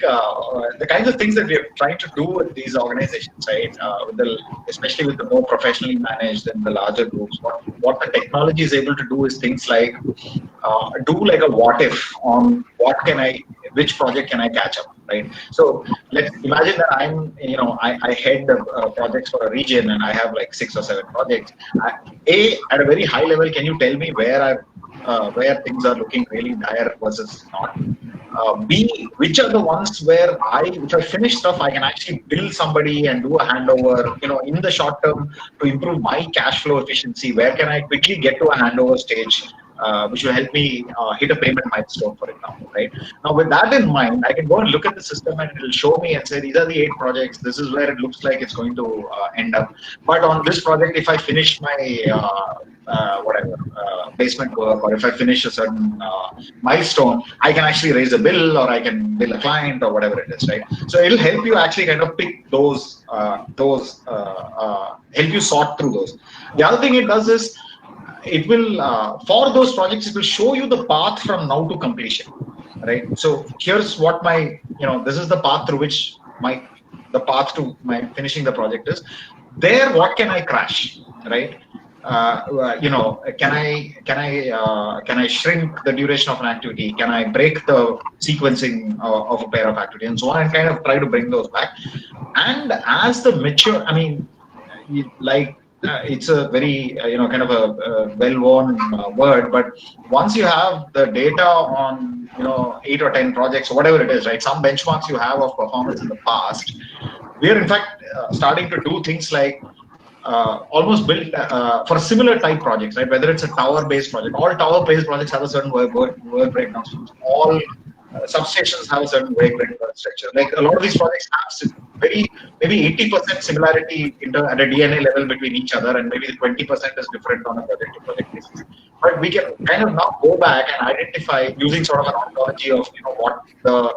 the kinds of things that we're trying to do with these organizations, right, especially with the more professionally managed and the larger groups, what the technology is able to do is things like do like a what if on which project can I catch up, right? So let's imagine that I head the projects for a region, and I have like 6 or 7 projects. At a very high level, can you tell me where things are looking really dire versus not? B, which are the ones where if I finish stuff, I can actually bill somebody and do a handover, in the short term to improve my cash flow efficiency. Where can I quickly get to a handover stage, which will help me hit a payment milestone, for example, right? Now, with that in mind, I can go and look at the system, and it will show me and say, these are the 8 projects. This is where it looks like it's going to end up. But on this project, if I finish my basement work, or if I finish a certain milestone, I can actually raise a bill, or I can bill a client, or whatever it is, right? So it'll help you actually kind of pick those, help you sort through those. The other thing it does is, it will, for those projects, it will show you the path from now to completion, right? So here's what this is the path through which the path to my finishing the project is. There, what can I crash? right? Can I shrink the duration of an activity? Can I break the sequencing of a pair of activity and so on, and kind of try to bring those back. And as the mature, I mean, it's a very kind of a well-worn word, but once you have the data on 8 or 10 projects or whatever it is, right, some benchmarks you have of performance in the past, we are in fact starting to do things like almost build for similar type projects, right? Whether it's a tower-based project, all tower-based projects have a certain work breakdown. All substations have a certain work breakdown structure. Like a lot of these projects have maybe 80% similarity at a DNA level between each other, and maybe the 20% is different on a project-to-project basis. But we can kind of now go back and identify using sort of an ontology of what the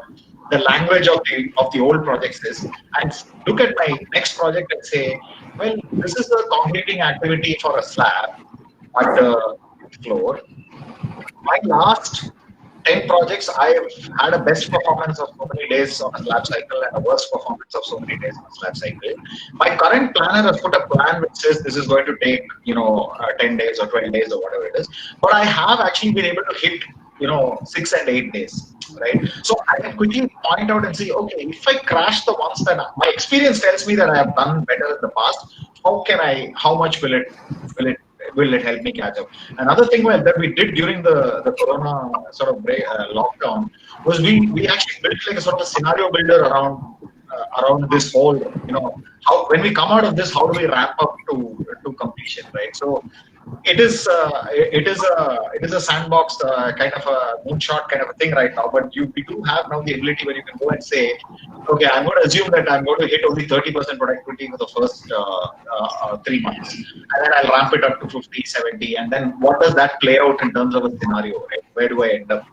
language of the old projects is, and look at my next project and say, well, this is the concreting activity for a slab at the floor. My last 10 projects, I've had a best performance of so many days on a slab cycle and a worst performance of so many days on a slab cycle. My current planner has put a plan which says this is going to take 10 days or 12 days or whatever it is. But I have actually been able to hit 6 and 8 days, right? So I can quickly point out and see, okay, if I crash the ones that my experience tells me that I have done better in the past, how much will it help me catch up? Another thing that we did during the Corona sort of lockdown was we actually built like a sort of a scenario builder around this whole, how when we come out of this, how do we ramp up to completion, right? So it is a sandbox kind of a moonshot kind of a thing right now, but we do have now the ability where you can go and say, okay, I'm going to assume that I'm going to hit only 30% productivity for the first 3 months, and then I'll ramp it up to 50, 70, and then what does that play out in terms of a scenario, right? Where do I end up?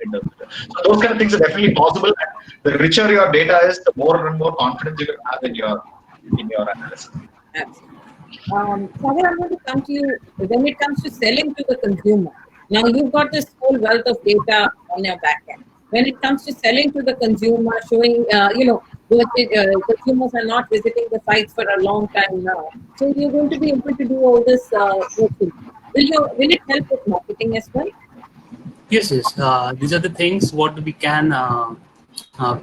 So those kind of things are definitely possible. And the richer your data is, the more and more confidence you can have in your analysis. Absolutely. Sagar, I'm going to come to you when it comes to selling to the consumer. Now, you've got this whole wealth of data on your back end. When it comes to selling to the consumer, showing, consumers are not visiting the sites for a long time now. So you're going to be able to do all this working. Will it help with marketing as well? Yes. These are the things what we can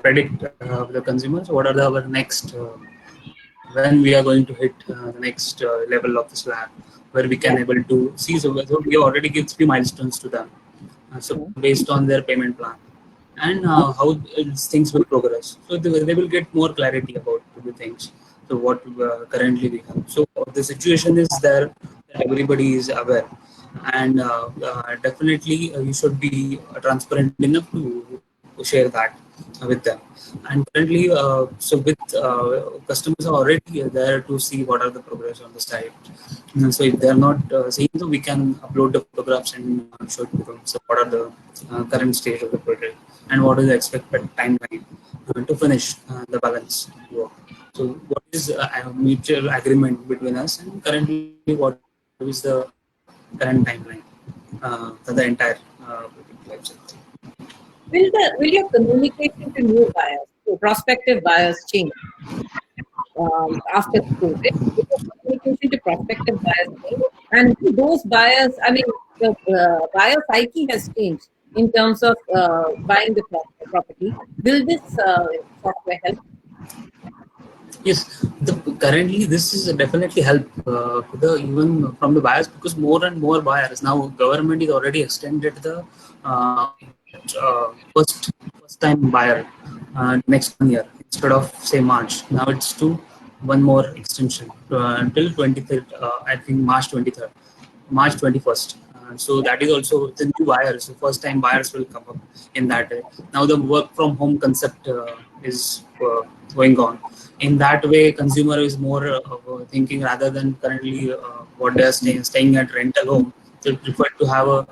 predict the consumers. What are our next when we are going to hit the next level of the slab, where we can able to see. So we already give 3 milestones to them. So based on their payment plan and how things will progress. So they will get more clarity about the things. So what currently we have. So the situation is there that everybody is aware, and definitely you should be transparent enough to share that with them. And currently, so with customers are already there to see what are the progress on the site. And so if they are not seeing, so we can upload the photographs and show it to them. So what are the current stage of the project and what is the expected timeline to finish the balance work. So what is a mutual agreement between us, and currently what is the current timeline for the entire life cycle. Will your communication to new buyers, to prospective buyers, change after COVID? Will your communication to prospective buyers change? And those buyers, I mean, the buyer psyche has changed in terms of buying the property. Will this software help? Yes, currently this is definitely help even from the buyers, because more and more buyers now, government is already extended the first time buyer next 1 year instead of say March. Now it's to one more extension until 23rd. I think March 23rd, March 21st. So that is also the new buyers. So first time buyers will come up in that day. Now the work from home concept is going on. In that way, consumer is more thinking, rather than currently what they are staying at rental home, they prefer to have a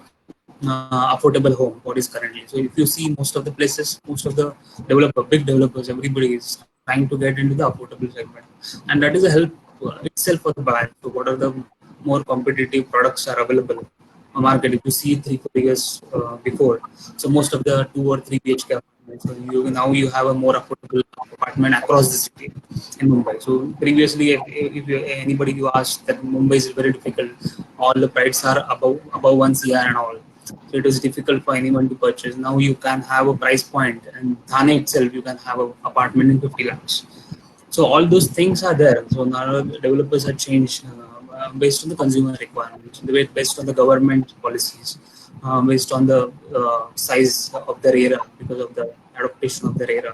affordable home, what is currently. So if you see most of the places, most of the big developers, everybody is trying to get into the affordable segment, and that is a help itself for the buyer. So what are the more competitive products are available market. If you see 3-4 years before, so most of the 2 or 3 BHK apartments, so now you have a more affordable apartment across the city in Mumbai. So previously, anybody you asked that Mumbai is very difficult, all the prices are above 1 CR and all. So it is difficult for anyone to purchase. Now you can have a price point, and Thane itself you can have an apartment in 50 lakhs. So all those things are there. So now developers have changed based on the consumer requirements, based on the government policies, based on the size of the area because of the adaptation of the area.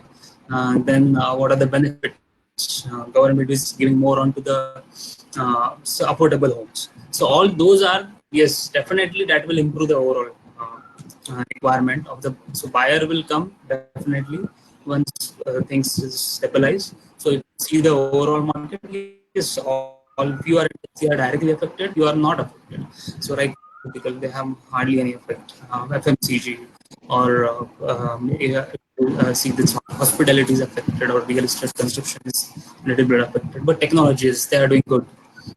Then what are the benefits? Government is giving more onto the so affordable homes. So all those are, yes, definitely that will improve the overall requirement of the. So buyer will come definitely once things stabilize. So if you see the overall market, yes, all if you are directly affected, you are not affected. So right, they have hardly any effect. FMCG or see this hospitality is affected, or real estate construction is a little bit affected. But technologies, they are doing good.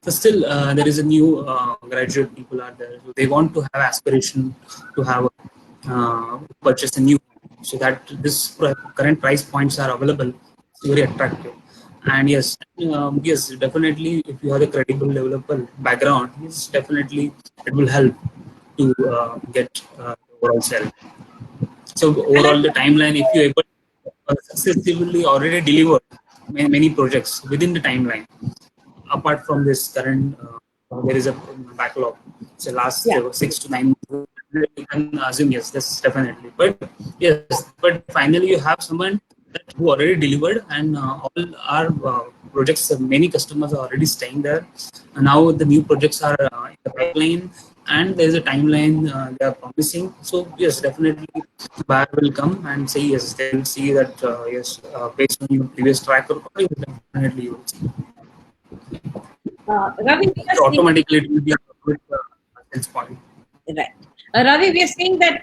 So still, there is a new graduate people are there. So they want to have aspiration to have purchase a new home. So that this current price points are available. It's very attractive. And yes, yes, definitely, if you have a credible developer background, yes, definitely it will help to get overall sell. So overall, the timeline, if you able to successfully already deliver many projects within the timeline, apart from this current, there is a backlog. So last 6 to 9 months, you can assume yes, that's definitely. But yes, but finally you have someone who already delivered, and all our projects, many customers are already staying there. And now the new projects are in the pipeline, and there is a timeline they are promising. So yes, definitely the buyer will come and say yes. They will see that yes, based on your previous track record, definitely you will see. Ravi, we are So seeing, automatically it will be a good sales point. right. Ravi, we are seeing that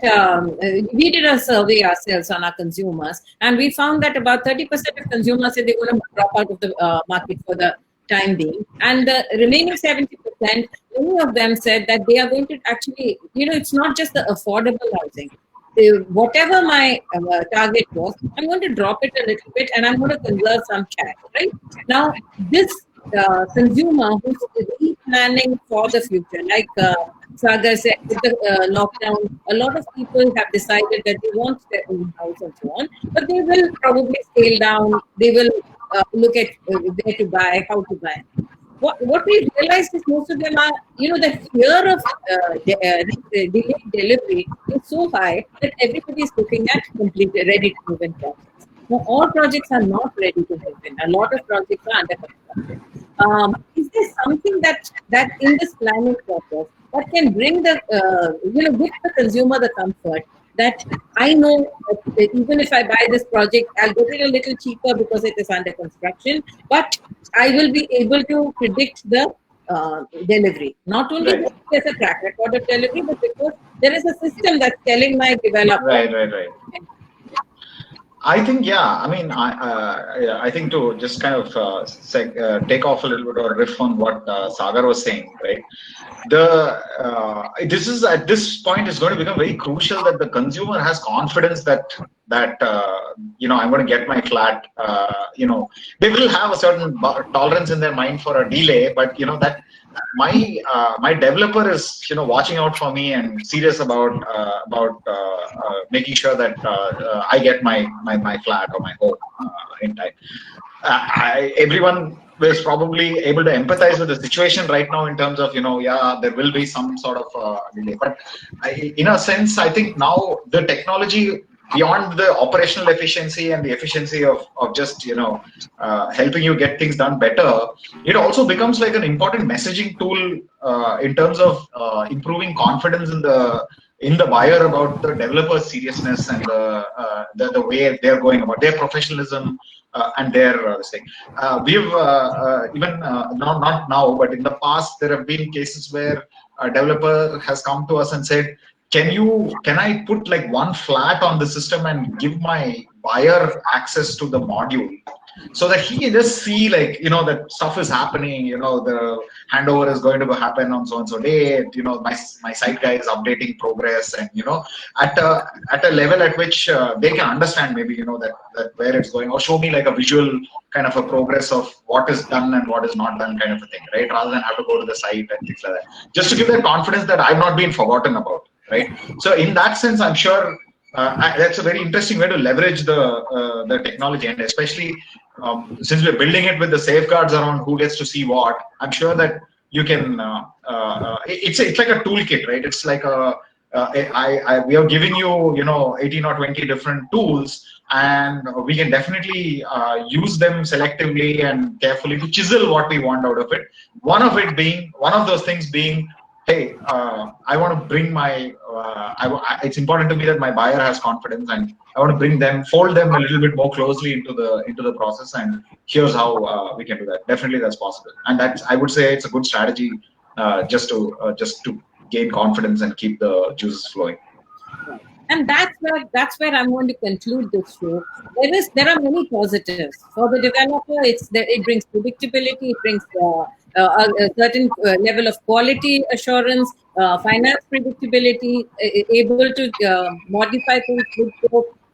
we did a survey ourselves on our consumers, and we found that about 30% of consumers said they're going to drop out of the market for the time being. And the remaining 70%, many of them said that they are going to actually, it's not just the affordable housing. Whatever my target was, I'm going to drop it a little bit and I'm going to conserve some cash, right? Now, this consumer who's planning for the future, like Sagar said, with the lockdown, a lot of people have decided that they want their own house and so on, but they will probably scale down. They will look at where to buy, how to buy. What we realized is most of them are, the fear of delayed delivery is so high that everybody is looking at completely ready to move in projects. Now, all projects are not ready to move in. A lot of projects are under construction. Is there something that in this planning process that can bring the, give the consumer the comfort that I know that even if I buy this project, I'll get it a little cheaper because it is under construction, but I will be able to predict the delivery. Not only because there's a track record of delivery, but because there is a system that's telling my developer. Right. I think, I mean, I think to just kind of take off a little bit or riff on what Sagar was saying, right? This is at this point is going to become very crucial that the consumer has confidence that I'm going to get my flat. They will have a certain tolerance in their mind for a delay, but that my developer is watching out for me and serious about making sure that I get my flat or my home in time. Everyone was probably able to empathize with the situation right now in terms of there will be some sort of delay, but in a sense I think now the technology, beyond the operational efficiency and the efficiency of just helping you get things done better, it also becomes like an important messaging tool in terms of improving confidence in the buyer about the developer's seriousness and the way they're going about their professionalism and their thing. We've even not now, but in the past there have been cases where a developer has come to us and said, can I put like one flat on the system and give my buyer access to the module so that he can just see, like, that stuff is happening, the handover is going to happen on so and so date, my site guy is updating progress, and at a level at which they can understand, maybe that where it's going, or show me like a visual kind of a progress of what is done and what is not done, kind of a thing, right? Rather than have to go to the site and things like that, just to give that confidence that I've not been forgotten about, right? So in that sense, I'm sure that's a very interesting way to leverage the technology, and especially since we're building it with the safeguards around who gets to see what. I'm sure that you can. It's like a toolkit, right? It's like we are giving you 18 or 20 different tools, and we can definitely use them selectively and carefully to chisel what we want out of it. One of those things being, hey, I want to bring my, it's important to me that my buyer has confidence, and I want to fold them a little bit more closely into the process, and here's how we can do that. Definitely that's possible. And I would say it's a good strategy just to gain confidence and keep the juices flowing. And that's where I'm going to conclude this show. There are many positives for the developer. It brings predictability. It brings a certain level of quality assurance, finance predictability, able to modify things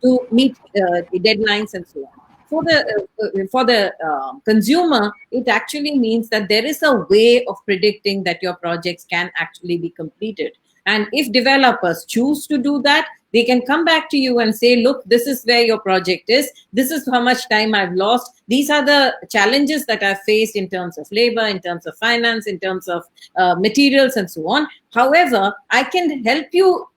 to meet the deadlines and so on. For the consumer, it actually means that there is a way of predicting that your projects can actually be completed. And if developers choose to do that, they can come back to you and say, look, this is where your project is. This is how much time I've lost. These are the challenges that I've faced in terms of labor, in terms of finance, in terms of materials, and so on. However, I can help you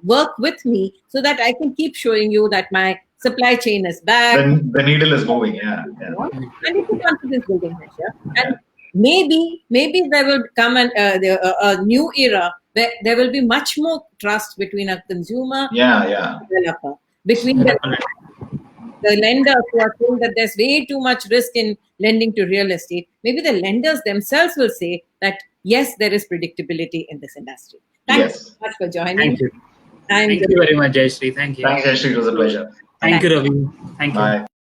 work with me so that I can keep showing you that my supply chain is back. The needle is moving, yeah. And it's a confidence building measure. And maybe there will come a new era where there will be much more trust between a consumer and a developer, between the lenders who are saying that there's way too much risk in lending to real estate. Maybe the lenders themselves will say that, yes, there is predictability in this industry. Thanks so much for joining. Thank you. Thank you very much, Jayashree. Thank you. Thanks, Jayashree. It was a pleasure. Thank you, Ravi. Thank you. Bye.